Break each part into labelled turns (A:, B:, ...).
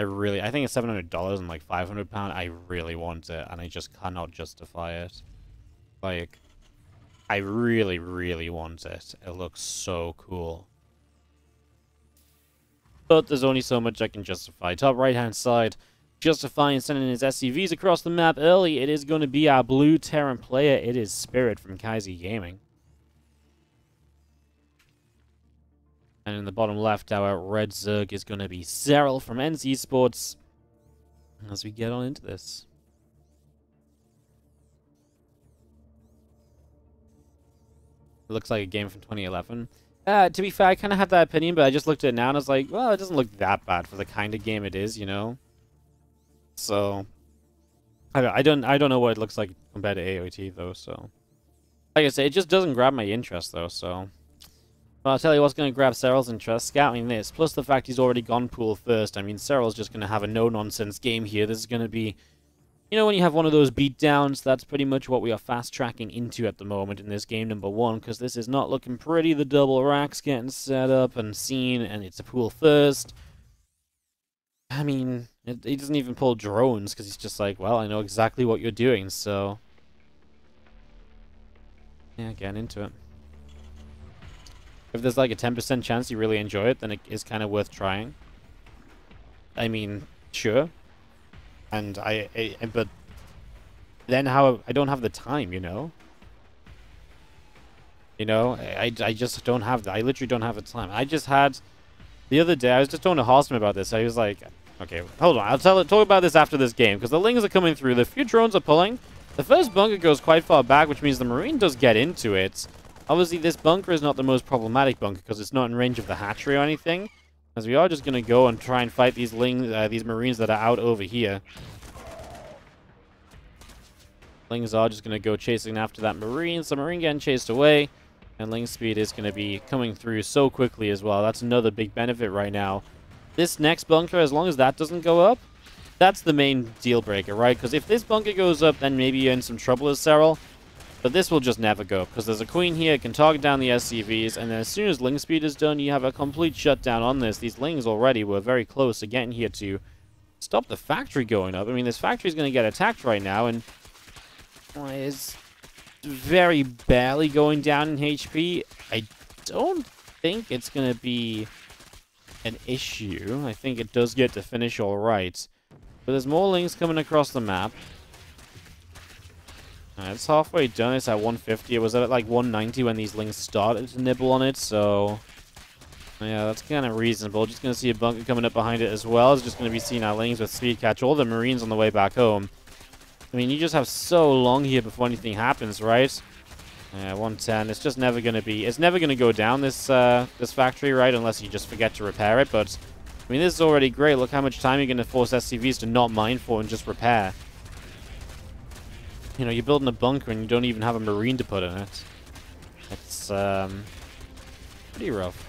A: I think it's $700 and like £500. I really want it, and I just cannot justify it. Like, I really, really want it. It looks so cool. But there's only so much I can justify. Top right-hand side, justifying sending his SCVs across the map early. It is going to be our blue Terran player. It is Spirit from Kaiser Gaming. And in the bottom left, our red Zerg is going to be Serral from eSports. As we get on into this. It looks like a game from 2011. To be fair, I kind of had that opinion, but I just looked at it now and I was like, well, it doesn't look that bad for the kind of game it is, you know? So, I don't know what it looks like compared to AOT, though, so... Like I say, it just doesn't grab my interest, though, so... Well, I'll tell you what's going to grab Serral's interest, scouting this, plus the fact he's already gone pool first. I mean, Serral's just going to have a no-nonsense game here. This is going to be... You know, when you have one of those beatdowns, that's pretty much what we are fast-tracking into at the moment in this game number 1, because this is not looking pretty. The double racks getting set up and seen, and it's a pool first. I mean, he doesn't even pull drones, because he's just like, well, I know exactly what you're doing, so... Yeah, getting into it. If there's like a 10% chance you really enjoy it, then it is kind of worth trying. I mean, sure. And but then how I don't have the time, you know? You know, I just don't have I literally don't have the time. I just had the other day I was just talking to Horseman about this. I was like, okay, hold on, I'll talk about this after this game because the lings are coming through. The few drones are pulling. The first bunker goes quite far back, which means the Marine does get into it. Obviously, this bunker is not the most problematic bunker because it's not in range of the hatchery or anything. As we are just going to go and try and fight these these Marines that are out over here. Lings are just going to go chasing after that Marine. So Marine getting chased away. And Ling speed is going to be coming through so quickly as well. That's another big benefit right now. This next bunker, as long as that doesn't go up, that's the main deal breaker, right? Because if this bunker goes up, then maybe you're in some trouble as Serral. But this will just never go, because there's a queen here, it can target down the SCVs, and then as soon as Ling speed is done, you have a complete shutdown on this. These Lings already were very close to getting here to stop the factory going up. I mean, this factory is going to get attacked right now, and is very barely going down in HP. I don't think it's going to be an issue. I think it does get to finish all right. But there's more Lings coming across the map. It's halfway done. It's at 150. It was at like 190 when these Lings started to nibble on it, so... Yeah, that's kind of reasonable. Just going to see a bunker coming up behind it as well. It's just going to be seeing our Lings with speed catch all the Marines on the way back home. I mean, you just have so long here before anything happens, right? Yeah, 110. It's just never going to be... It's never going to go down, this this factory, right? Unless you just forget to repair it, but... I mean, this is already great. Look how much time you're going to force SCVs to not mine for and just repair. You know, you're building a bunker and you don't even have a Marine to put in it. It's, pretty rough.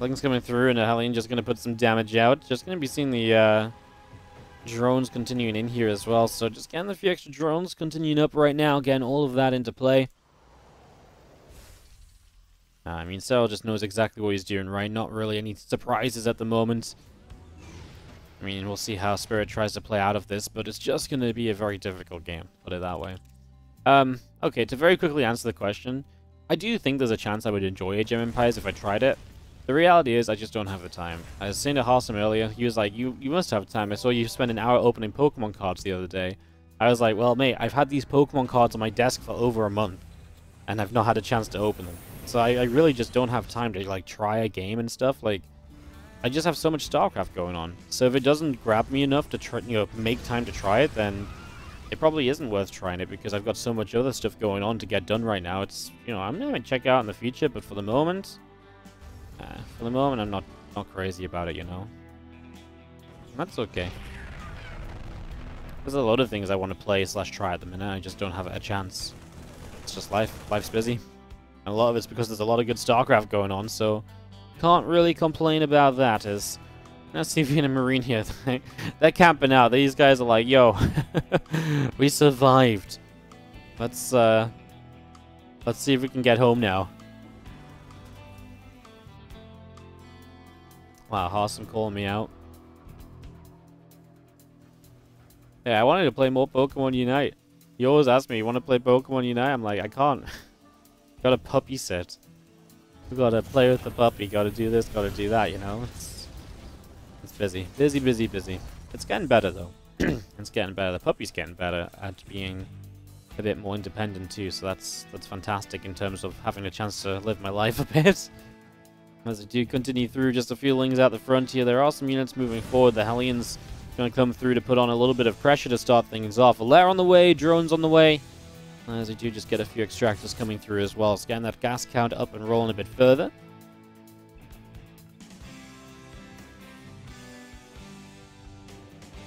A: Ling's coming through and Helene just going to put some damage out. Just going to be seeing the, drones continuing in here as well. So just getting a few extra drones continuing up right now. Getting all of that into play. I mean, Serral just knows exactly what he's doing, right? Not really any surprises at the moment. I mean, we'll see how Spirit tries to play out of this, but it's just going to be a very difficult game, put it that way. Okay, to very quickly answer the question, I do think there's a chance I would enjoy Age of Empires if I tried it. The reality is, I just don't have the time. I was saying to Harsam earlier, he was like, you must have time. I saw you spend an hour opening Pokemon cards the other day. I was like, well, mate, I've had these Pokemon cards on my desk for over a month, and I've not had a chance to open them. So I really just don't have time to, like, try a game and stuff. Like, I just have so much StarCraft going on. So if it doesn't grab me enough to try, you know, make time to try it, then it probably isn't worth trying it because I've got so much other stuff going on to get done right now. It's, you know, I'm going to check out in the future, but for the moment, I'm not crazy about it, you know. That's okay. There's a lot of things I want to play / try at the minute. I just don't have a chance. It's just life. Life's busy. And a lot of it's because there's a lot of good StarCraft going on, so can't really complain about that. As let's see if you and a Marine here. They're camping out. These guys are like, yo, we survived. Let's see if we can get home now. Wow, Awesome calling me out. Yeah, I wanted to play more Pokemon Unite. You always ask me, you want to play Pokemon Unite? I'm like, I can't. Got a puppy set. We gotta play with the puppy, gotta do this, gotta do that, you know? It's busy. Busy, busy, busy. It's getting better, though. It's getting better. The puppy's getting better at being a bit more independent, too, so that's fantastic in terms of having a chance to live my life a bit. As I do continue through, just a few lings out the front here. There are some units moving forward. The Hellions going to come through to put on a little bit of pressure to start things off. A lair on the way, drones on the way. As I do just get a few extractors coming through as well. It's getting that gas count up and rolling a bit further.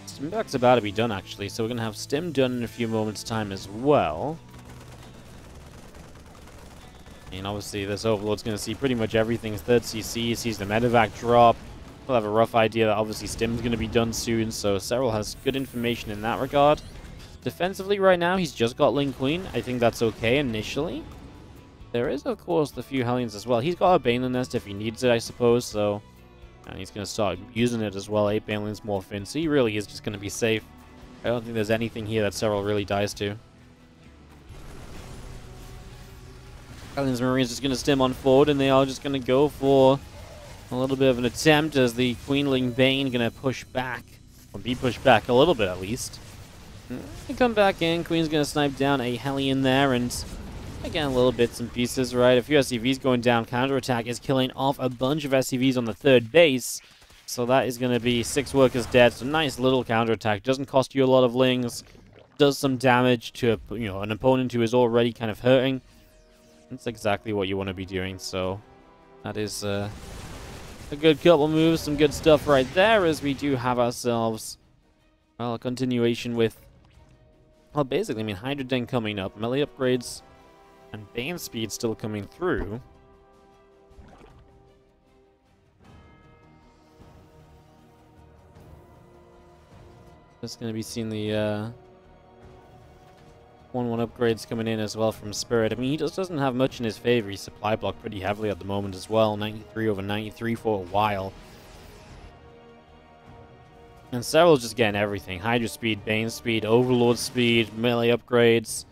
A: Stimback's about to be done, actually, so we're going to have Stim done in a few moments' time as well. And obviously this Overlord's going to see pretty much everything. Third CC, sees the medevac drop. We'll have a rough idea that obviously Stim's going to be done soon, so Serral has good information in that regard. Defensively right now, he's just got Ling Queen. I think that's okay initially. There is, of course, the few Hellions as well. He's got a Baneling Nest if he needs it, I suppose, so... And he's going to start using it as well. 8 Banelings more Fin, so he really is just going to be safe. I don't think there's anything here that Serral really dies to. Hellions Marines just going to stim on forward, and they are just going to go for a little bit of an attempt as the Queenling Bane going to push back, or be pushed back a little bit at least. They come back in, Queen's going to snipe down a Hellion there, and again, little bits and pieces, right? A few SCVs going down, counterattack is killing off a bunch of SCVs on the third base, so that is going to be 6 workers dead, so nice little counterattack, doesn't cost you a lot of lings, does some damage to an opponent who is already kind of hurting. That's exactly what you want to be doing, so that is a good couple moves, some good stuff right there, as we do have ourselves, well, a continuation with, well, basically, I mean, Hydra Den coming up, melee upgrades, and Bane speed still coming through. Just going to be seeing the 1-1 upgrades coming in as well from Spirit. I mean, he just doesn't have much in his favor. He's supply blocked pretty heavily at the moment as well. 93 over 93 for a while. And Serral's just getting everything. Hydra speed, Bane speed, Overlord speed, melee upgrades.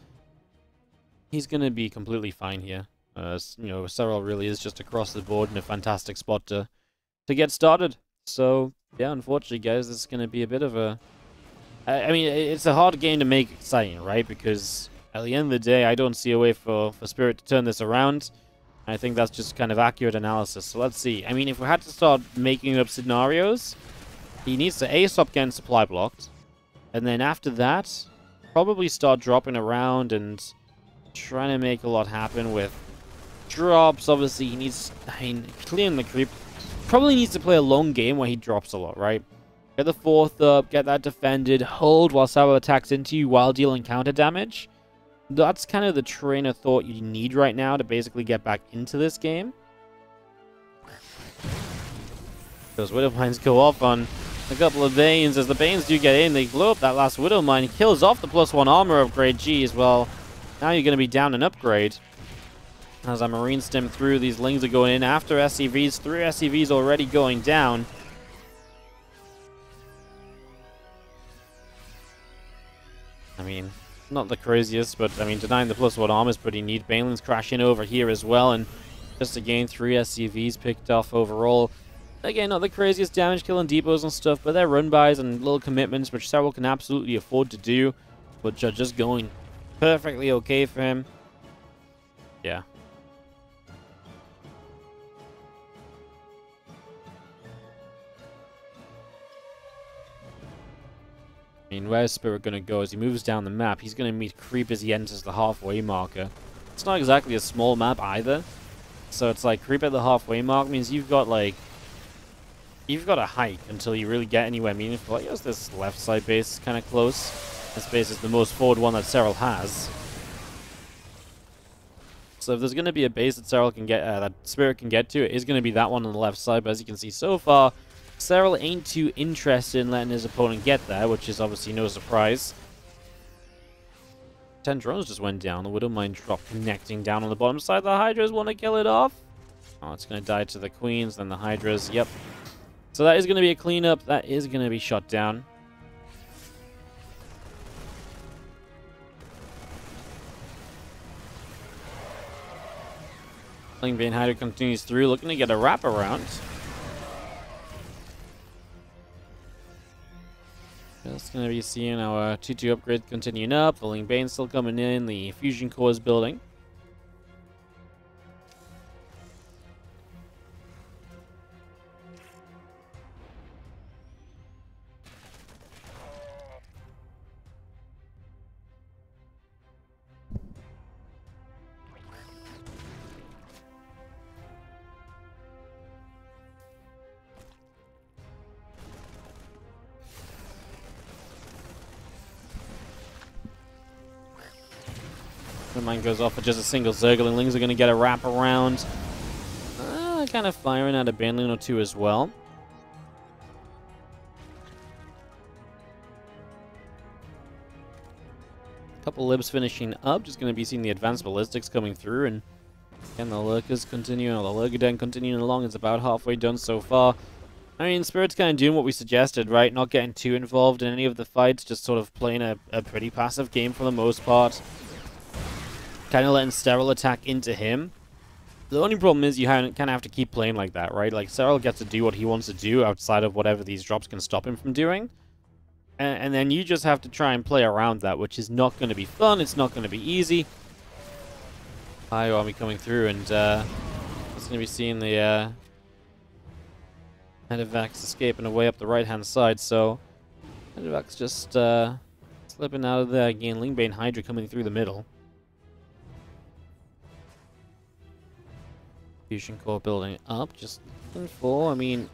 A: He's going to be completely fine here. Serral really is just across the board in a fantastic spot to get started. So, yeah, unfortunately, guys, this is going to be a bit of a... I mean, it's a hard game to make exciting, right? Because at the end of the day, I don't see a way for Spirit to turn this around. I think that's just kind of accurate analysis. So let's see. I mean, if we had to start making up scenarios, he needs to A, stop getting supply blocked. And then after that, probably start dropping around and trying to make a lot happen with drops. Obviously, he needs, I mean, clearing the creep. Probably needs to play a long game where he drops a lot, right? Get the 4th up, get that defended, hold while Serral attacks into you while dealing counter damage. That's kind of the train of thought you need right now to basically get back into this game. Those Widow Mines go off on a couple of Banes. As the Banes do get in, they blow up that last Widow Mine. He kills off the +1 armor upgrade. Geez, well, now you're going to be down an upgrade. As our Marine stim through, these Lings are going in after SCVs. 3 SCVs already going down. I mean, not the craziest, but I mean, denying the +1 armor is pretty neat. Banelings crashing over here as well, and just again, 3 SCVs picked off overall. Again, not the craziest damage killing depots and stuff, but they're run-bys and little commitments, which Serral can absolutely afford to do, which are just going perfectly okay for him. Yeah. I mean, where's Spirit going to go? As he moves down the map, he's going to meet Creep as he enters the halfway marker. It's not exactly a small map either. So it's like Creep at the halfway mark means you've got like... You've got to hike until you really get anywhere meaningful. I guess this left side base is kind of close. This base is the most forward one that Serral has. So if there's going to be a base that Serral can get, that Spirit can get to, it is going to be that one on the left side. But as you can see so far, Serral ain't too interested in letting his opponent get there, which is obviously no surprise. 10 drones just went down. The Widowmine drop connecting down on the bottom side. The Hydras want to kill it off. Oh, it's going to die to the Queens, then the Hydras. Yep. So that is going to be a cleanup. That is going to be shot down. Lingbane Hydra continues through, looking to get a wraparound. Just going to be seeing our 2-2 upgrade continuing up. The Lingbane still coming in. The Fusion Core is building. The mine goes off with just a single Zergling. Lings are going to get a wrap around. Kind of firing at a Bandling or two as well. Couple libs finishing up. Just going to be seeing the advanced ballistics coming through. And again, the Lurkers continuing. The Lurker Den continuing along. It's about halfway done so far. I mean, Spirit's kind of doing what we suggested, right? Not getting too involved in any of the fights. Just sort of playing a pretty passive game for the most part. Kind of letting Serral attack into him. The only problem is you kind of have to keep playing like that, right? Like, Serral gets to do what he wants to do outside of whatever these drops can stop him from doing. And then you just have to try and play around that, which is not going to be fun. It's not going to be easy. High army coming through, and it's going to be seeing the Medevacs escaping away up the right-hand side. So, Medevacs just slipping out of there. Again, Lingbane Hydra coming through the middle. Fusion Core building up, just looking for, I mean,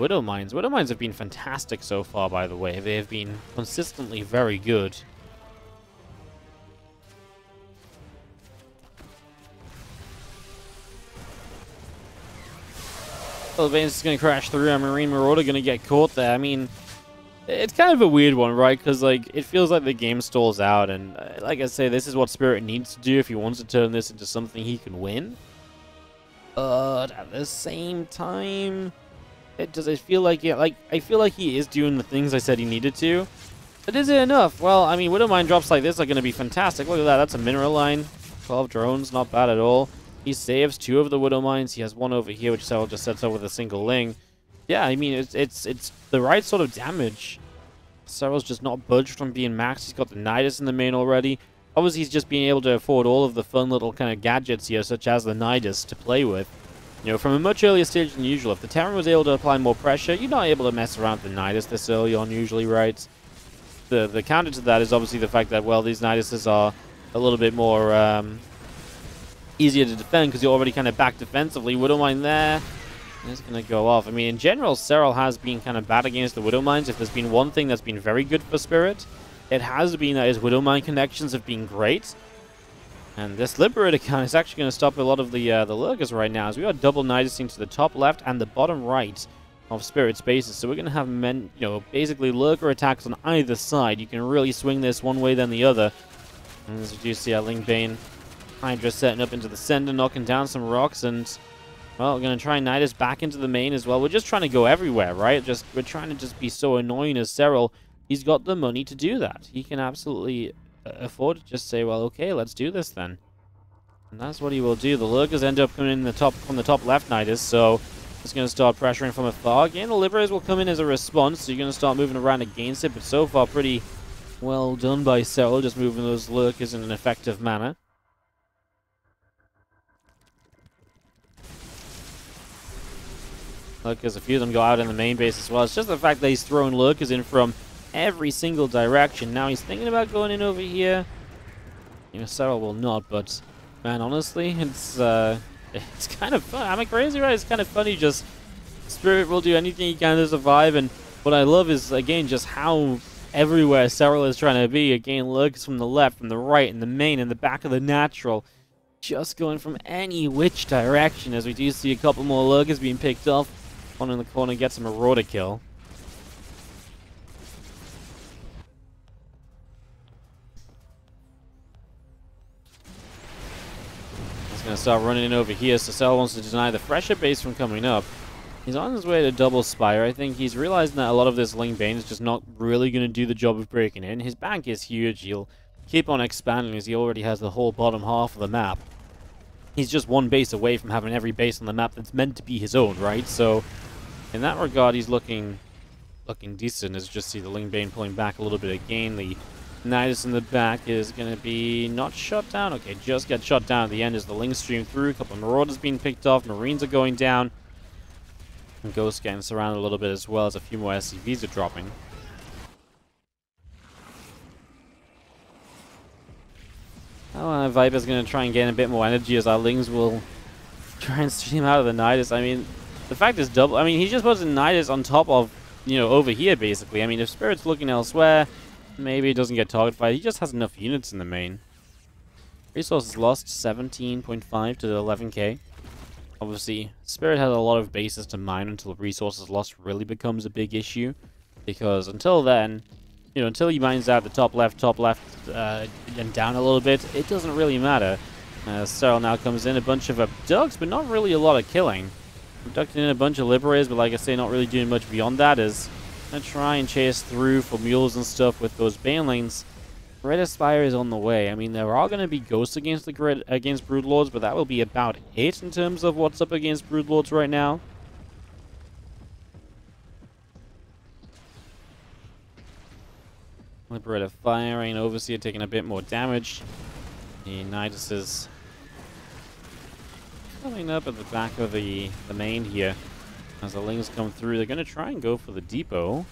A: Widowmines. Widowmines have been fantastic so far, by the way. They have been consistently very good. Well, Vane's is going to crash through. Our Marine Marauder going to get caught there. I mean, it's kind of a weird one, right? Because, like, it feels like the game stalls out. And, like I say, this is what Spirit needs to do if he wants to turn this into something he can win. But at the same time, does it feel like I feel like he is doing the things I said he needed to. But is it enough? Well, I mean, Widowmine drops like this are going to be fantastic. Look at that. That's a mineral line. 12 drones. Not bad at all. He saves 2 of the Widowmines. He has 1 over here, which Serral just sets up with a single Ling. Yeah, I mean, it's the right sort of damage. Serral's just not budged from being maxed. He's got the Nidus in the main already. Obviously, he's just being able to afford all of the fun little kind of gadgets here, such as the Nidus, to play with. You know, from a much earlier stage than usual. If the Terran was able to apply more pressure, you're not able to mess around with the Nidus this early on, usually, right? The counter to that is obviously the fact that, well, these Niduses are a little bit more easier to defend because you're already kind of back defensively. Widowmine there. It's going to go off. I mean, in general, Serral has been kind of bad against the Widowmines. If there's been one thing that's been very good for Spirit, it has been that his Widowmine connections have been great. And this Liberator count is actually going to stop a lot of the Lurkers right now, as we are double Nidusing to the top left and the bottom right of Spirit's bases. So we're going to have basically Lurker attacks on either side. You can really swing this one way than the other. And as you do see our Lingbane Hydra setting up into the center, knocking down some rocks, and well, we're going to try Nidus back into the main as well. We're just trying to go everywhere, right? We're trying to just be so annoying as Serral. He's got the money to do that. He can absolutely afford to just say, well, okay, let's do this then. And that's what he will do. The Lurkers end up coming in the top from the top left Nidus, so it's going to start pressuring from afar. Again, the Liberators will come in as a response, so you're going to start moving around against it, but so far pretty well done by Serral, just moving those Lurkers in an effective manner. Lurkers, a few of them go out in the main base as well. It's just the fact that he's throwing Lurkers in from every single direction. Now he's thinking about going in over here. You know, Serral will not, but man, honestly, it's kind of fun. Am I crazy, right? It's kind of funny. Just Spirit will do anything he can to survive, and what I love is again just how everywhere Serral is trying to be. Again, Lurkers from the left, from the right, in the main, in the back of the natural, just going from any which direction. As we do see a couple more Lurkers being picked off. One in the corner gets a Marauder kill. going to start running in over here. So Serral wants to deny the fresher base from coming up. He's on his way to double Spire. I think he's realizing that a lot of this Ling Bane is just not really going to do the job of breaking in. His bank is huge. He'll keep on expanding as he already has the whole bottom half of the map. He's just one base away from having every base on the map that's meant to be his own, right? So in that regard, he's looking decent. As you just see the Ling Bane pulling back a little bit again. The Nidus in the back is going to be not shot down. Okay, just got shot down at the end as the Ling stream through. A couple of Marauders being picked off. Marines are going down. And Ghost getting surrounded a little bit as well as a few more SCVs are dropping. Oh, Viper's going to try and gain a bit more energy as our Lings will try and stream out of the Nidus. I mean, the fact is double. I mean, he just puts a Nidus on top of, you know, over here basically. I mean, if Spirit's looking elsewhere, maybe it doesn't get target fired. He just has enough units in the main. Resources lost 17.5 to 11k. Obviously, Spirit has a lot of bases to mine until resources lost really becomes a big issue. Because until then, you know, until he mines out the top left, and down a little bit, it doesn't really matter. Serral now comes in, a bunch of abducts, but not really a lot of killing. Abducting in a bunch of liberators, but like I say, not really doing much beyond that. Is gonna try and chase through for mules and stuff with those banelings. Red Aspire is on the way. I mean, there are going to be ghosts against the grid against Broodlords, but that will be about it in terms of what's up against Broodlords right now. Liberator firing, Overseer taking a bit more damage. The Nidus is coming up at the back of the main here. As the Lings come through, they're going to try and go for the depot.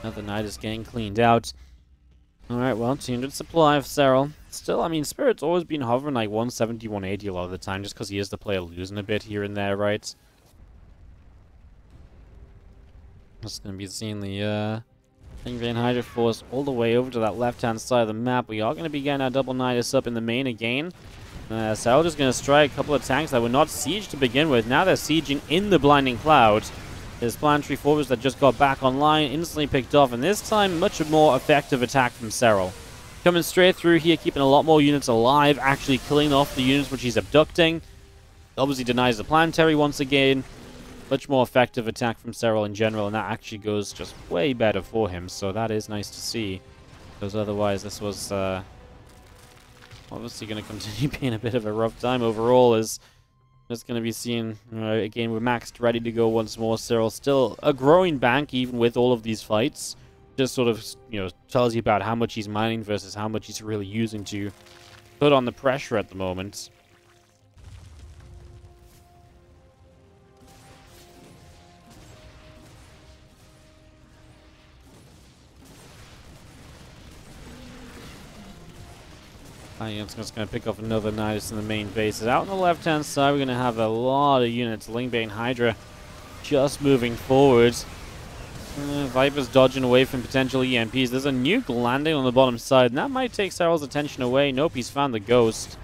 A: Another Nidus getting cleaned out. Alright, well, 200 supply of Serral. Still, I mean, Spirit's always been hovering like 170, 180 a lot of the time, just because he is the player losing a bit here and there, right? Just going to be seeing the Ling Bane Hydra force all the way over to that left-hand side of the map. We are going to be getting our double Nidus up in the main again. Serral just going to strike a couple of tanks that were not sieged to begin with. Now they're sieging in the Blinding Cloud. His Planetary Fortress that just got back online, instantly picked off, and this time much more effective attack from Serral. Coming straight through here, keeping a lot more units alive, actually killing off the units which he's abducting. Obviously denies the Planetary once again. Much more effective attack from Serral in general, and that actually goes just way better for him, so that is nice to see. Because otherwise this was obviously going to continue being a bit of a rough time overall, as just going to be seeing, again, we're maxed, ready to go once more. Serral still a growing bank even with all of these fights. Just sort of, you know, tells you about how much he's mining versus how much he's really using to put on the pressure at the moment. I'm just going to pick up another Nidus in the main bases. Out on the left-hand side, we're going to have a lot of units. Ling Bane Hydra just moving forward. Viper's dodging away from potential EMPs. There's a nuke landing on the bottom side, and that might take Serral's attention away. Nope, he's found the ghost.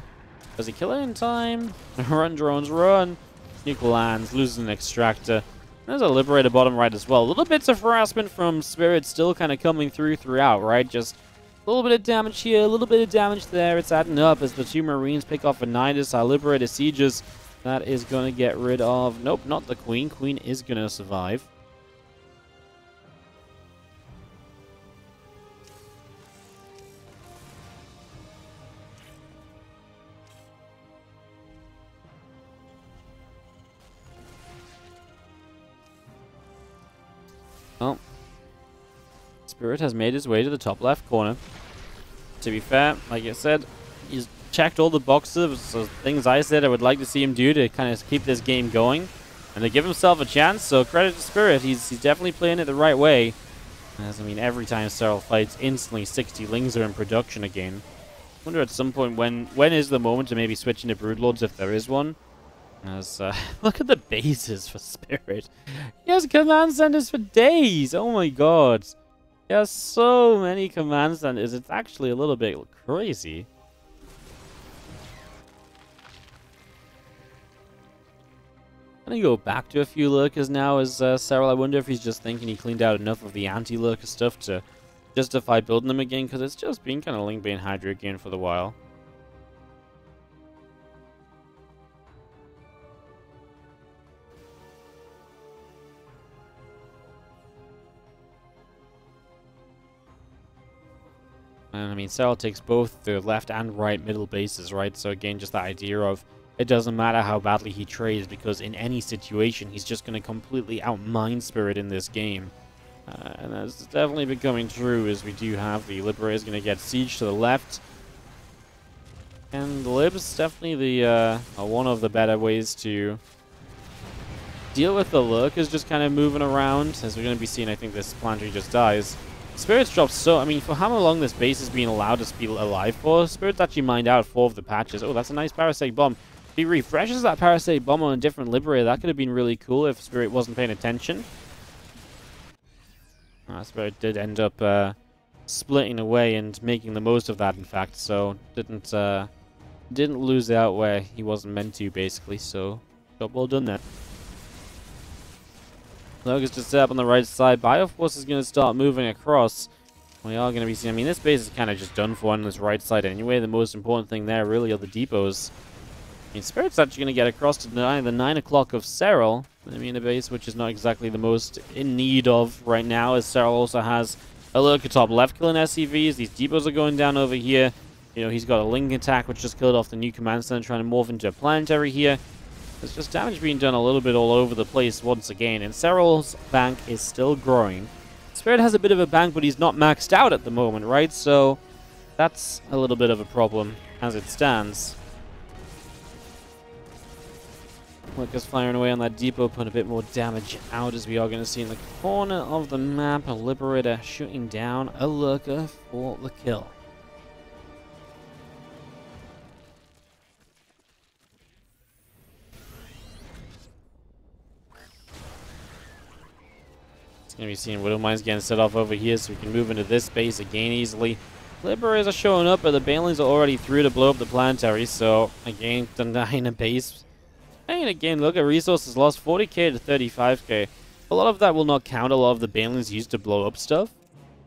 A: Does he kill it in time? Run, drones, run. Nuke lands, loses an extractor. There's a Liberator bottom right as well. Little bits of harassment from Spirit still kind of coming throughout, right? Just a little bit of damage here, a little bit of damage there. It's adding up as the two Marines pick off a Nidus. Our Liberator sieges. That is going to get rid of... Nope, not the Queen. Queen is going to survive. Well, Spirit has made his way to the top left corner. To be fair, like I said, he's checked all the boxes, so things I said I would like to see him do to kind of keep this game going and to give himself a chance. So credit to Spirit, he's definitely playing it the right way. As I mean, every time Serral fights, instantly 60 Lings are in production again. I wonder at some point when is the moment to maybe switch into Broodlords if there is one. As look at the bases for Spirit. He has command centers for days. Oh my god. He has so many command centers. It's actually a little bit crazy. I'm gonna go back to a few lurkers now as Serral. I wonder if he's just thinking he cleaned out enough of the anti-lurker stuff to justify building them again, because it's just been kind of Link Bane Hydra again for the while. And I mean, Serral takes both the left and right middle bases, right? So again, just the idea of it doesn't matter how badly he trades, because in any situation, he's just going to completely outmind Spirit in this game. And that's definitely becoming true, as we do have the Liberator's going to get Siege to the left. And the Lib's definitely the one of the better ways to deal with the Lurkers just kind of moving around. As we're going to be seeing, I think this planetary just dies. Spirit's dropped so... I mean, for how long this base has been allowed to be alive for, Spirit's actually mined out 4 of the patches. Oh, that's a nice Parasite Bomb. If he refreshes that Parasite Bomb on a different Liberator, that could have been really cool if Spirit wasn't paying attention. Spirit did end up splitting away and making the most of that, in fact. So, didn't lose out where he wasn't meant to, basically. So, job well done there. Lurkers just set up on the right side. Bioforce is going to start moving across. We are going to be seeing... I mean, this base is kind of just done for on this right side anyway. The most important thing there really are the depots. I mean, Spirit's actually going to get across to the 9 o'clock of Serral. I mean, a base which is not exactly the most in need of right now, as Serral also has a Lurker top left killing SCVs. These depots are going down over here. You know, he's got a Link attack which just killed off the new command center, trying to morph into a planetary here. There's just damage being done a little bit all over the place once again, and Serral's bank is still growing. Spirit has a bit of a bank, but he's not maxed out at the moment, right? So that's a little bit of a problem as it stands. Lurkers firing away on that depot, putting a bit more damage out, as we are going to see in the corner of the map. A Liberator shooting down a Lurker for the kill. Going to be seeing Widowmines getting set off over here, so we can move into this space again easily. Liberators are showing up, but the Banelings are already through to blow up the planetary, so again, denying a base. And again, look at resources lost, 40k to 35k. A lot of that will not count. A lot of the Banelings used to blow up stuff.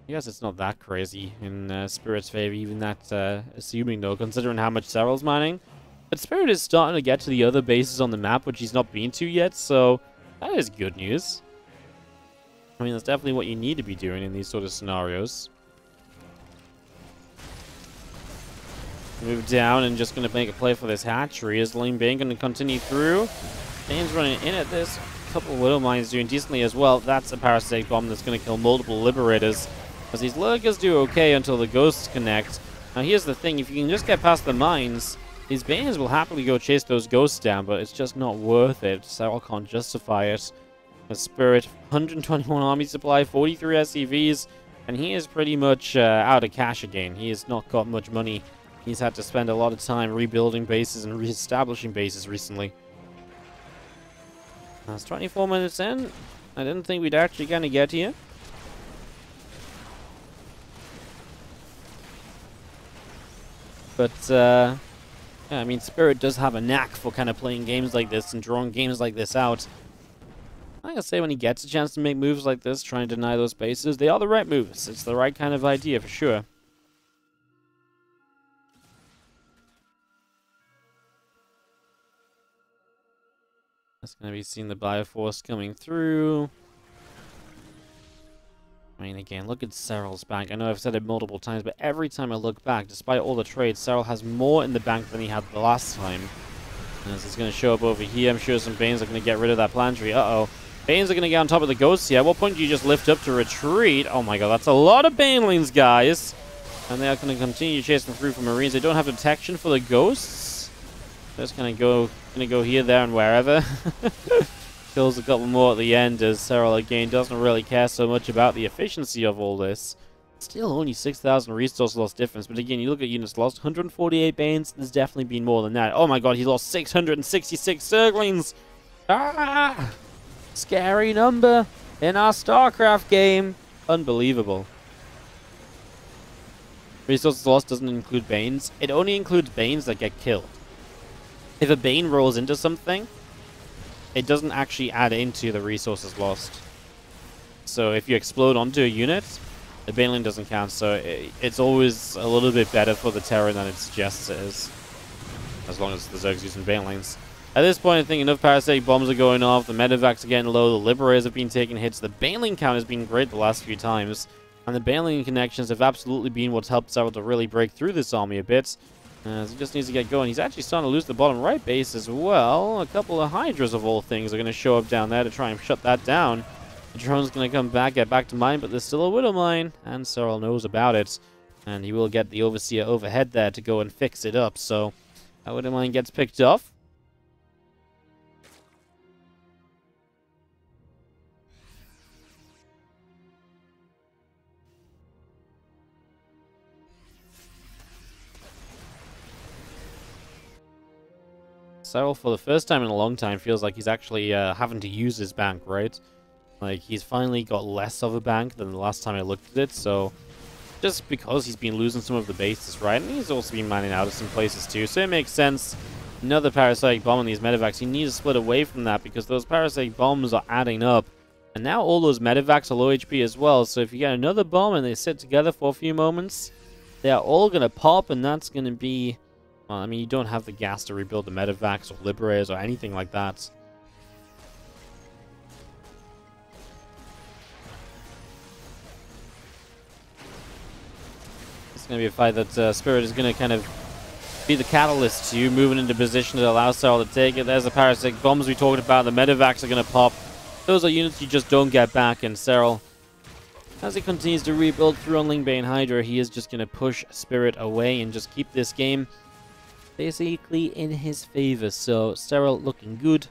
A: I guess it's not that crazy in Spirit's favor, even that assuming though, considering how much Serral's mining. But Spirit is starting to get to the other bases on the map, which he's not been to yet, so that is good news. I mean, that's definitely what you need to be doing in these sort of scenarios. Move down and just going to make a play for this hatchery. Is Link Bane going to continue through? Bane's running in at this. A couple of Widowmines doing decently as well. That's a Parasite Bomb that's going to kill multiple Liberators. As these Lurkers do okay until the Ghosts connect. Now here's the thing. If you can just get past the mines, these Banes will happily go chase those Ghosts down, but it's just not worth it. Serral can't justify it. A Spirit, 121 army supply, 43 SCVs, and he is pretty much out of cash again. He has not got much money. He's had to spend a lot of time rebuilding bases and re-establishing bases recently. That's 24 minutes in. I didn't think we'd actually kind of get here. But, yeah, I mean, Spirit does have a knack for kind of playing games like this and drawing games like this out. I gotta say, when he gets a chance to make moves like this, trying to deny those bases, they are the right moves. It's the right kind of idea, for sure. That's gonna be seeing the Bioforce coming through. I mean, again, look at Serral's bank. I know I've said it multiple times, but every time I look back, despite all the trades, Serral has more in the bank than he had the last time. As he's gonna show up over here, I'm sure some Banes are gonna get rid of that planetary. Uh-oh. Banes are going to get on top of the Ghosts here. At what point do you just lift up to retreat? Oh my god, that's a lot of Banelings, guys. And they are going to continue chasing through for Marines. They don't have detection for the Ghosts. They're just going to go here, there, and wherever. Kills a couple more at the end, as Serral, again, doesn't really care so much about the efficiency of all this. Still only 6,000 resource loss difference. But again, you look at units lost. 148 Banes. There's definitely been more than that. Oh my god, he lost 666 Zerglings. Ah! Scary number in our StarCraft game. Unbelievable. Resources lost doesn't include Banes. It only includes Banes that get killed. If a Bane rolls into something, it doesn't actually add into the resources lost. So if you explode onto a unit, The Baneling doesn't count, so it's always a little bit better for the Terran than it suggests it is. As long as the Zerg's using Banelings. At this point, I think enough parasitic bombs are going off, the medevacs are getting low, the Liberators have been taking hits, the Baneling count has been great the last few times, and the Baneling connections have absolutely been what's helped Serral to really break through this army a bit. So he just needs to get going. He's actually starting to lose the bottom right base as well. A couple of Hydras, of all things, are going to show up down there to try and shut that down. The drone's going to come back, get back to mine, but there's still a Widow mine, and Serral knows about it. And he will get the Overseer overhead there to go and fix it up, so that Widow mine gets picked off. Serral, for the first time in a long time, feels like he's actually having to use his bank, right? Like, he's finally got less of a bank than the last time I looked at it, so just because he's been losing some of the bases, right? And he's also been mining out of some places too, so it makes sense. Another parasitic bomb on these medevacs. You need to split away from that because those parasitic bombs are adding up. And now all those medevacs are low HP as well, so if you get another bomb and they sit together for a few moments, they are all going to pop, and that's going to be... Well, I mean, you don't have the gas to rebuild the medevacs or Liberators or anything like that. It's going to be a fight that Spirit is going to kind of be the catalyst to moving into position to allow Serral to take it. There's the parasitic bombs we talked about. The medevacs are going to pop. Those are units you just don't get back, and Serral, as he continues to rebuild through on Lingbane Hydra, he is just going to push Spirit away and just keep this game basically in his favor. So Serral looking good.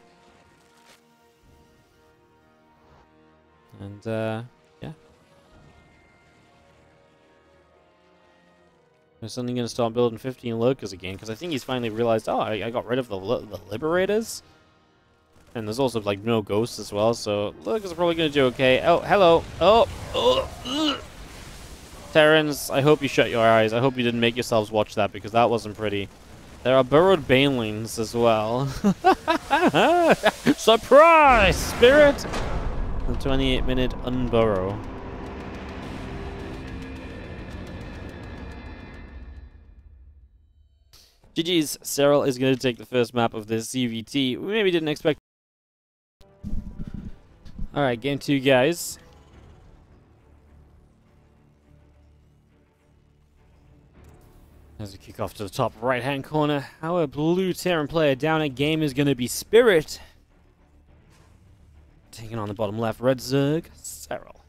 A: And yeah. We're suddenly going to start building 15 lurkers again, because I think he's finally realized, oh, I got rid of the Liberators. And there's also like no ghosts as well, so lurkers are probably going to do okay. Oh, hello. Oh. Terrans, I hope you shut your eyes. I hope you didn't make yourselves watch that, because that wasn't pretty. There are burrowed banelings as well. Surprise, Spirit! A 28-minute unburrow. GG's, Serral is going to take the first map of this ZvT. We maybe didn't expect. Alright, game 2, guys. As we kick off to the top right-hand corner, our blue Terran player down at game is going to be Spirit. Taking on the bottom left, red Zerg, Serral.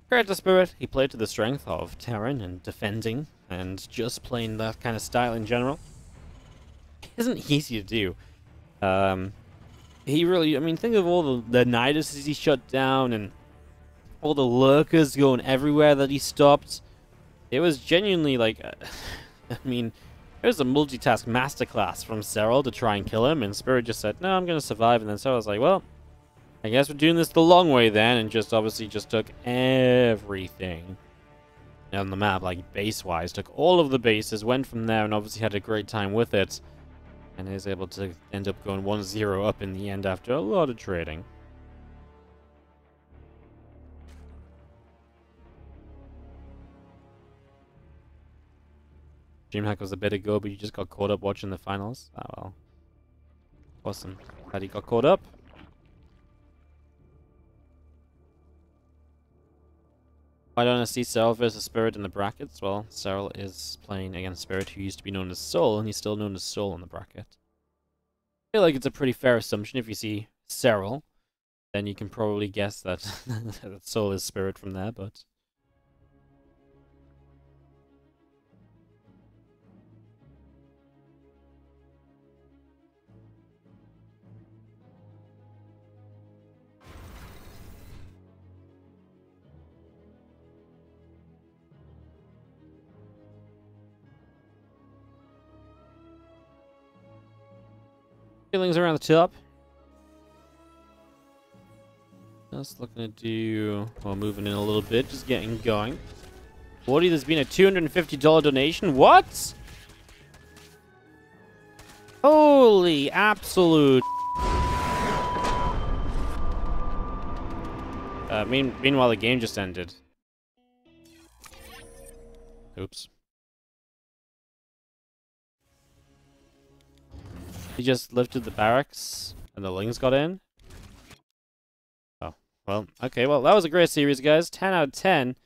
A: Credit to Spirit, he played to the strength of Terran and defending, and just playing that kind of style in general. It isn't easy to do. He really, I mean, think of all the Niduses he shut down, and all the lurkers going everywhere that he stopped. It was genuinely like, I mean, it was a multitask masterclass from Serral to try and kill him, and Spirit just said, no, I'm going to survive, and then Serral was like, well, I guess we're doing this the long way then, and just obviously just took everything on the map, like base-wise, took all of the bases, went from there, and obviously had a great time with it, and is able to end up going 1-0 up in the end after a lot of trading. DreamHack was a bit ago, but you just got caught up watching the finals. Oh well. Awesome. Glad he got caught up. Why don't I see Serral versus Spirit in the brackets? Well, Serral is playing against Spirit, who used to be known as Soul, and he's still known as Soul in the bracket. I feel like it's a pretty fair assumption. If you see Serral, then you can probably guess that, that Soul is Spirit from there, but... Feelings around the top. Just looking to do, well, moving in a little bit, just getting going. Wardy, there's been a $250 donation. What? Holy absolute. Meanwhile, the game just ended. Oops. He just lifted the barracks, and the Lings got in. Oh, well, okay, well, that was a great series, guys. 10 out of 10.